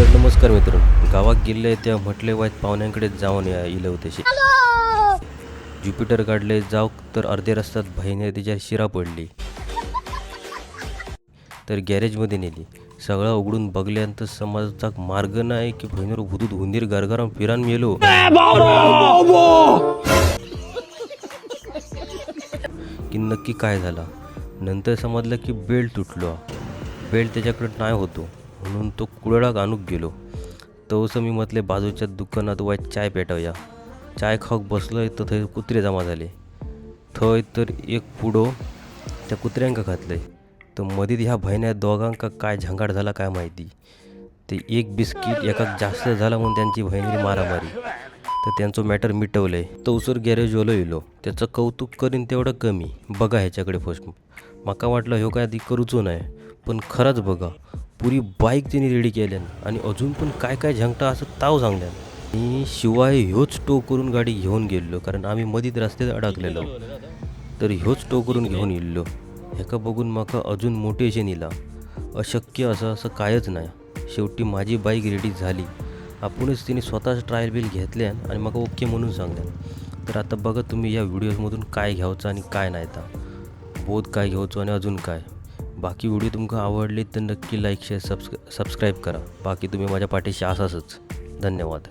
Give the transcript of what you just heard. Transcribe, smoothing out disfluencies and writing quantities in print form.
तर नमस्कार मित्रांनो, गावात गेले त्या म्हटले वाईट पाहुण्यांकडे जाऊन या इले होतेशी ज्युपिटर काढले जाऊ तर अर्ध्या रस्त्यात बहिणी तिच्या शिरा पडली तर गॅरेजमध्ये नेली. सगळं उघडून बघल्यानंतर समाजाचा मार्ग नाही की बहिणीवर हुदूद हुंदीर गरगरम फिरान मेलो की नक्की काय झाला. नंतर समजलं की बेल्ट तुटलो. बेल्ट त्याच्याकडे नाही होतो म्हणून तो कुळाक आणूक गेलो. तवसं मी म्हटले बाजूच्या दुकानात वाईट चाय पेटवया. चाय खाऊक बसलोय तर थंय कुत्रे जमा झाले. थंय तर एक पुडो त्या कुत्र्यांका घातलंय. तर मधीत ह्या बहिण्या दोघांका काय झंगाट झाला काय माहिती. ते एक बिस्किट एकाक जास्त झाला म्हणून त्यांची बहिणी मारामारी. तर त्यांचं मॅटर मिटवलंय. तवसर गॅरेजवालो येलो. त्याचं कौतुक करीन तेवढं कमी. बघा ह्याच्याकडे फर्स्ट. माका वाटलं ह्यो काय आधी करूचो नाही, पण खरंच बघा पुरी बाईक त्यांनी रेडी केल्यान आणि अजून पण काय काय झंगटा असं ताव सांगल्यान. आणि शिवाय ह्योच टो करून गाडी घेऊन गेलो कारण आम्ही मधीत रस्त्यात अडकलेलो. तर ह्योच टो करून घेऊन येल्लो. ह्याका बघून माका अजून मोटिवेशन इला. अशक्य असं कायच नाही. शेवटी माझी बाईक रेडी झाली. आपणच तिने स्वतःच ट्रायल बिल घेतल्यान आणि मग ओके म्हणून सांगल्यान. तर आता बघा तुम्ही या व्हिडिओमधून काय घ्यायचं आणि काय नाही. तर बोध काय घ्यायचो आणि अजून काय. बाकी व्हिडिओ तुमका आवडले तर नक्की लाईक शेअर सबस्क्राईब करा. बाकी तुम्ही माझ्या पाठीशी असाच. धन्यवाद.